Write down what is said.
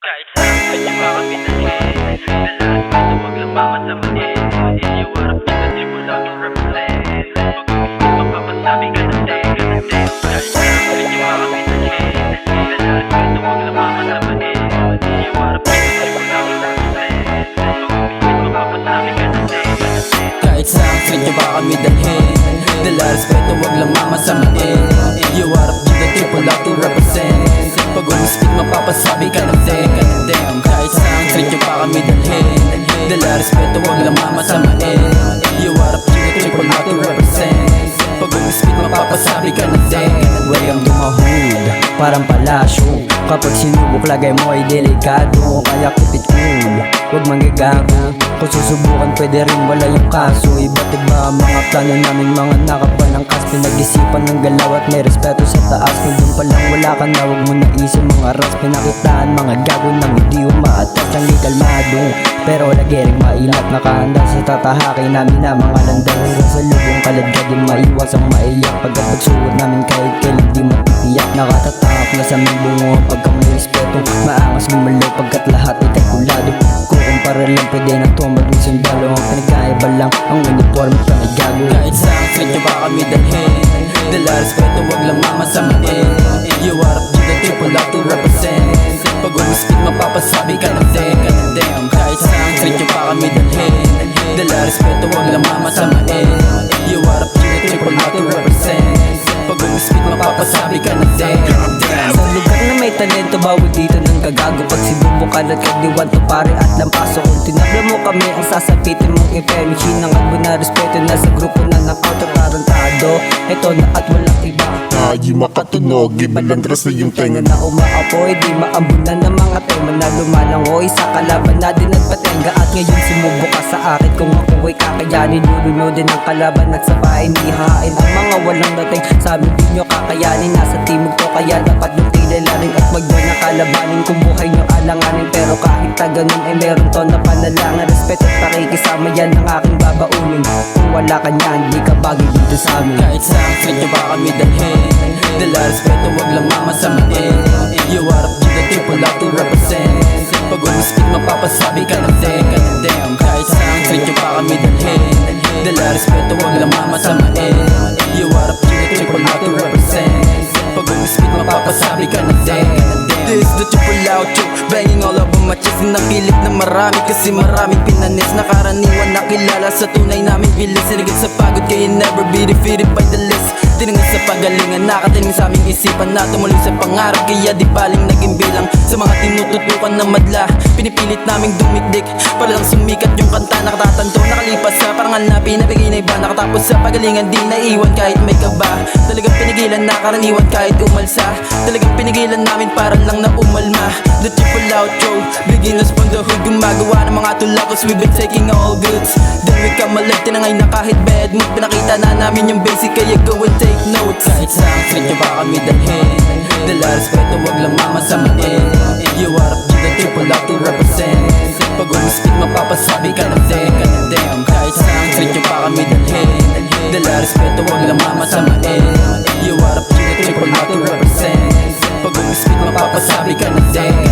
Kahit saan kanya makapinahin, lahat may tuwag lang makasamahin. You are a piece of people love to represent. Pag-umisip mapapasabi ka ng day, ka ng day. Kahit saan kanya makapinahin, lahat may tuwag lang makasamahin. You are a piece of people love to represent. Pag-umisip mapapasabi ka ng day, ka ng day. Kahit saan kanya ba kami dalhin, dala respeto wag lang mamasamain. You are a piece of people love to represent. Pag umispit mapapasabi ka ng damn. Kahit saan street nyo pa kami dalhin, dala respeto wag lang mamasamain. You are a pure triple not to represent. Pag umispit mapapasabi ka ng damn. Welcome to my hood, parang palasyo. Kapag sinubok lagay mo ay delikado. Kaya keep it cool, wag manggagago. Kung susubukan pwede rin wala yung kaso. Iba't iba ang mga plano namin, mga nakapanangkas. Pinag-isipan ng galaw at may respeto sa taas. Kung dun pa lang wala ka na, wag mo naisip mga ras. Pinakitaan mga gago nang hindi umaatas. Ang kalmado, pero lagi rin mailat. Nakahanda sa tatahakin namin na mga landaw. Hanggang sa lubong kaladkad di maiwas ang maiyak. Pagkat pagsuot namin kahit kailan di matitiyak. Nakatatak na sa may bungo pagka may respeto. Maangas gumalaw pagkat lahat ay kalkulado. Kukumpara lang pwede na tumag ng sundalo. Ang pinagkaiba lang ang uniform ka may gago. Kahit saan street nyo ba kami dalhin, dala respeto wag lang mamasamain. You are a pure triple love to represent. Pag umispit mapapasabi ka ng damn. Kahit saan street nyo pa kami dalhin, dala respeto wag lang mamasamain. You are a pure triple love to represent. Pag umispit mapapasabi ka ng damn. Sa lugar na may talento, bawal dito ng kagago. Pag sinubukan at kadiwan to pare at lampaso. Kung tinabla mo kami, ang sasapitin mong impero. Hinang albo na respeto na sa grupo na nakauto tarantado. Ito na at walang iba. Di makatunog, ibalantras na yung tenga Na umaapoy, di maambunan ng mga tema na lumalangoy. Sa kalaban na din nagpatenga. At ngayon sumubok ka sa akin. Kung ako ay kakayanin, lulunodin ang kalaban at sabahin. Ihain ang mga walang dating. Sa amin di nyo kakayanin, nasa timog ko kaya dapat nung kilalanin at magdoon na kalabanin. Kung buhay nyo alanganin, pero kahit ta ganun ay meron to na panalangan. Respeto at pakikisama yan ang aking babaunin. Kung wala ka niyan, di ka bagay dito sa amin. Kahit saan street nyo ba kami dalhin, dala respeto wag lang mamasamain. You are a pure triple love to represent. Pag umispit mapapasabi ka ng damn. Kahit saan street nyo pa kami dalhin, dala respeto wag lang mamasamain. You are a pure triple love to represent. Pag umispit mapapasabi ka ng damn. This is the triple out, yo, banging all up on my chest. Nang kilit na marami kasi marami pinanis. Nakaraniwan na kilala sa tunay naming bilis. Sinigit sa pagalingan, nakatiling sa mga ras. Pinipili namin pagod kaya never be defeated by the list. Tinangan sa pagalingan, nakatiling sa aming isipan na tumuloy sa pangarap. Kaya di baling naging bilang sa mga tinututukan ng madla. Pinipilit naming dumikdik para lang sumikat yung kanta. Nakatatanto, nakalipas sa parangal na pinabigay na iba. Nakatapos sa pagalingan, di naiwan kahit may kaba. Talagang pinigilan na karaniwan kahit umalsa. Talagang pinigilan namin para lang na umalma. The triple outro, beginners from the hood. Gumagawa ng mga tulak, cause we've been taking all goods. Then we come alive, tinangay na kahit bad mood. Pinakita na namin yung basic, kaya go and take notes. Kahit saan street nyo ba kami dalhin, dala respeto wag lang mamasamain. You are a pure triple love to represent. Pag umispit mapapasabi ka ng damn. Kahit saan street nyo pa kami dalhin, dala respeto wag lang mamasamain. You are a pure triple love to represent. Pag umispit mapapasabi ka ng damn.